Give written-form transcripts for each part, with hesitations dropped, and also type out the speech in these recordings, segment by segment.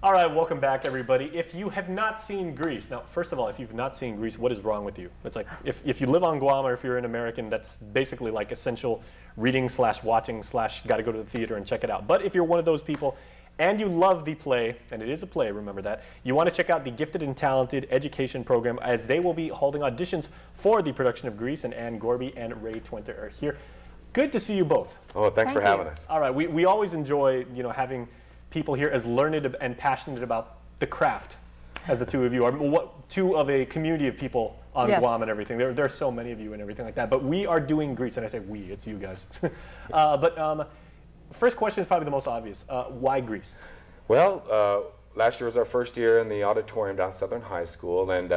All right, welcome back, everybody. If you have not seen Grease, now, first of all, if you've not seen Grease, what is wrong with you? It's like, if you live on Guam or if you're an American, that's basically like essential reading / watching / gotta go to the theater and check it out. But if you're one of those people and you love the play, and it is a play, remember that, you want to check out the Gifted and Talented Education Program, as they will be holding auditions for the production of Grease, and Ann Gorby and Ray Twenter are here. Good to see you both. Oh, thanks for having us. All right, we always enjoy, having people here as learned and passionate about the craft as the two of you are. Two of a community of people on Guam and everything. There are so many of you and everything like that. But we are doing Grease, and I say we, it's you guys. First question is probably the most obvious. Why Grease? Well, last year was our first year in the auditorium down Southern High School, and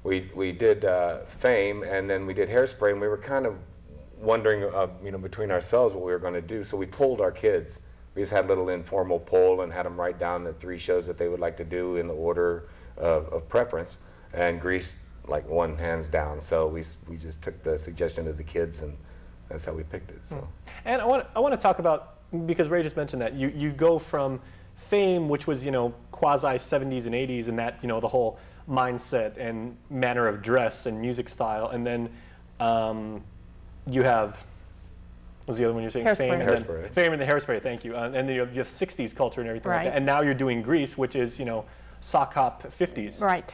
we did Fame, and then we did Hairspray, and we were kind of wondering, between ourselves what we were going to do. So we polled our kids. We just had a little informal poll and had them write down the 3 shows that they would like to do in the order of preference, and Grease won hands down. So we just took the suggestion of the kids, and that's how we picked it. So. And I want to talk about, because Ray just mentioned that you go from Fame, which was quasi 70s and 80s, and that the whole mindset and manner of dress and music style, and then you have. Was the other one you're saying? Hairspray. Fame and the Hairspray, thank you. And then you have 60s culture and everything like that. And now you're doing Grease, which is, sock hop 50s. Right.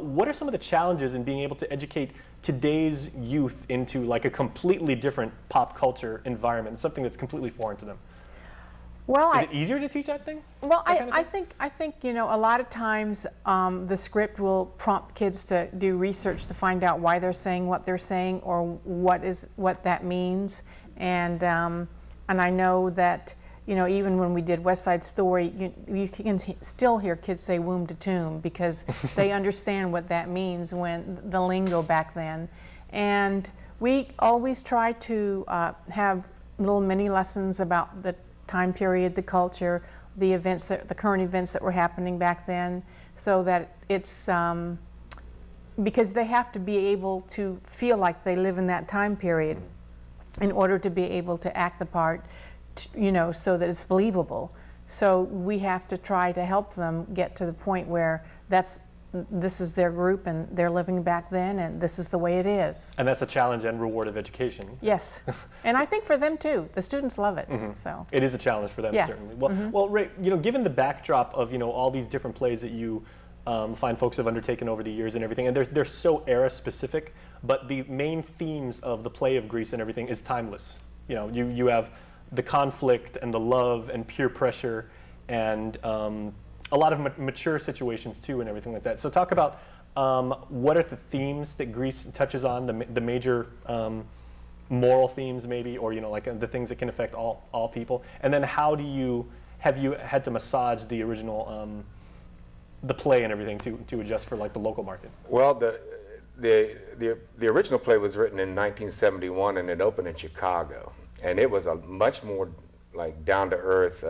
What are some of the challenges in being able to educate today's youth into a completely different pop culture environment, something that's completely foreign to them? Well, is it easier to teach that thing? Well, I think a lot of times the script will prompt kids to do research to find out why they're saying what they're saying, or what that means. And I know that even when we did West Side Story, you can still hear kids say "womb to tomb" because they understand what that means, when the lingo back then. And we always try to have little mini lessons about the time period, the culture, the current events that were happening back then, so that it's because they have to be able to feel like they live in that time period in order to be able to act the part, so that it's believable. So we have to try to help them get to the point where this is their group and they're living back then, and this is the way it is. And that's a challenge and reward of education. Yes, and I think for them too. The students love it. So it is a challenge for them, certainly. Well, Ray, given the backdrop of all these different plays that you find folks have undertaken over the years and everything, and they're so era specific, but the main themes of the play of Grease and everything is timeless. You have the conflict and the love and peer pressure and a lot of mature situations too and everything like that. So talk about what are the themes that Grease touches on, the major moral themes maybe, or the things that can affect all people, and then have you had to massage the original the play and everything to adjust for the local market? Well, the original play was written in 1971, and it opened in Chicago, and it was a much more down to earth,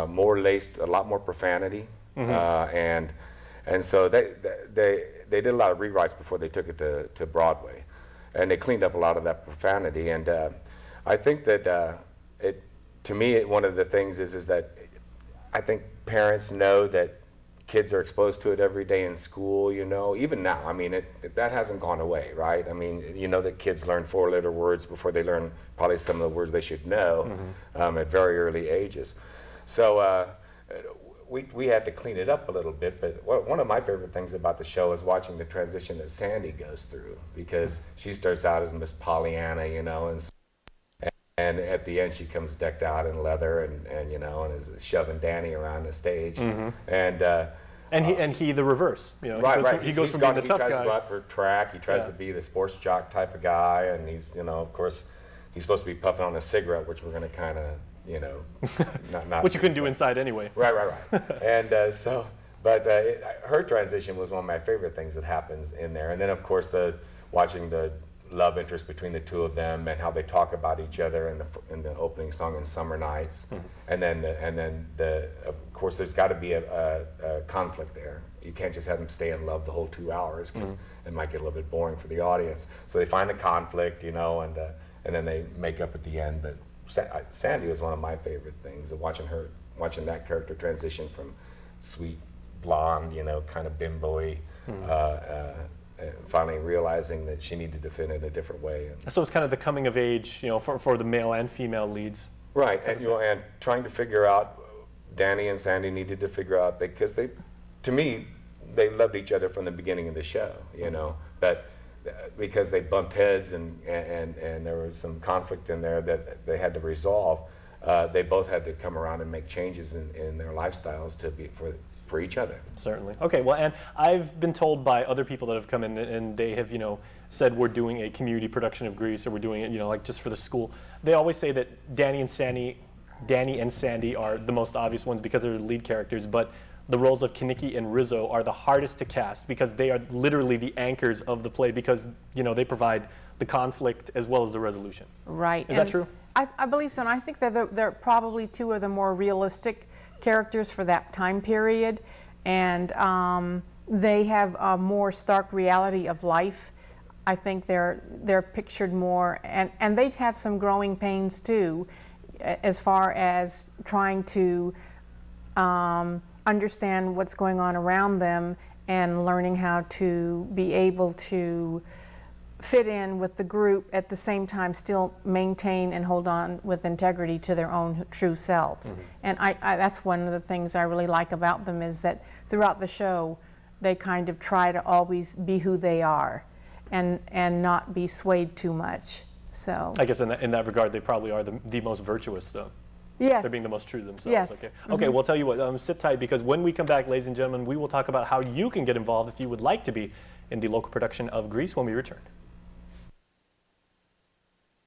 more laced, a lot more profanity, and so they did a lot of rewrites before they took it to Broadway, and they cleaned up a lot of that profanity. And I think that to me, one of the things is that I think parents know that kids are exposed to it every day in school, even now. I mean, that hasn't gone away, right? I mean, that kids learn 4-letter words before they learn probably some of the words they should know at very early ages. So we had to clean it up a little bit, but one of my favorite things about the show is watching the transition that Sandy goes through, because she starts out as Miss Pollyanna, and at the end she comes decked out in leather and is shoving Danny around the stage, and he the reverse, right. He goes from being the tough guy. He tries to go out for track. He tries to be the sports jock type of guy, and he's of course he's supposed to be puffing on a cigarette, which we're going to kind of not which you couldn't do inside anyway. Right. And but her transition was one of my favorite things that happens in there, and then of course watching the love interest between the two of them and how they talk about each other in the opening song in Summer Nights, and then of course there's got to be a conflict there. You can't just have them stay in love the whole 2 hours, because it might get a little bit boring for the audience. So they find the conflict, and then they make up at the end. But Sandy was one of my favorite things, of watching her watching that character transition from sweet blonde, you know, kind of bimbo-y, finally realizing that she needed to fit in a different way. So it's kind of the coming of age, you know, for the male and female leads. Right, and, you know, and trying to figure out, Danny and Sandy needed to figure out, because they, to me, they loved each other from the beginning of the show, you know, but because they bumped heads and there was some conflict in there that they had to resolve, they both had to come around and make changes in their lifestyles to be for each other. Certainly. Okay, well, and I've been told by other people that have come in and they have, you know, said we're doing a community production of Grease, or we're doing it, you know, like just for the school. They always say that Danny and Sandy are the most obvious ones because they're the lead characters, but the roles of Kinnicky and Rizzo are the hardest to cast because they are literally the anchors of the play, because, you know, they provide the conflict as well as the resolution. Right. Is that true? I believe so, and I think that they're probably two of the more realistic characters for that time period, and they have a more stark reality of life. I think they're pictured more, and they have some growing pains too, as far as trying to understand what's going on around them and learning how to be able to fit in with the group, at the same time still maintain and hold on with integrity to their own true selves. And that's one of the things I really like about them, is that throughout the show they kind of try to always be who they are and not be swayed too much. So I guess in that regard, they probably are the most virtuous, though. Yes. They're being the most true to themselves. Yes. Okay. Okay, well, tell you what, sit tight, because when we come back, ladies and gentlemen, we will talk about how you can get involved if you would like to be in the local production of Grease when we return.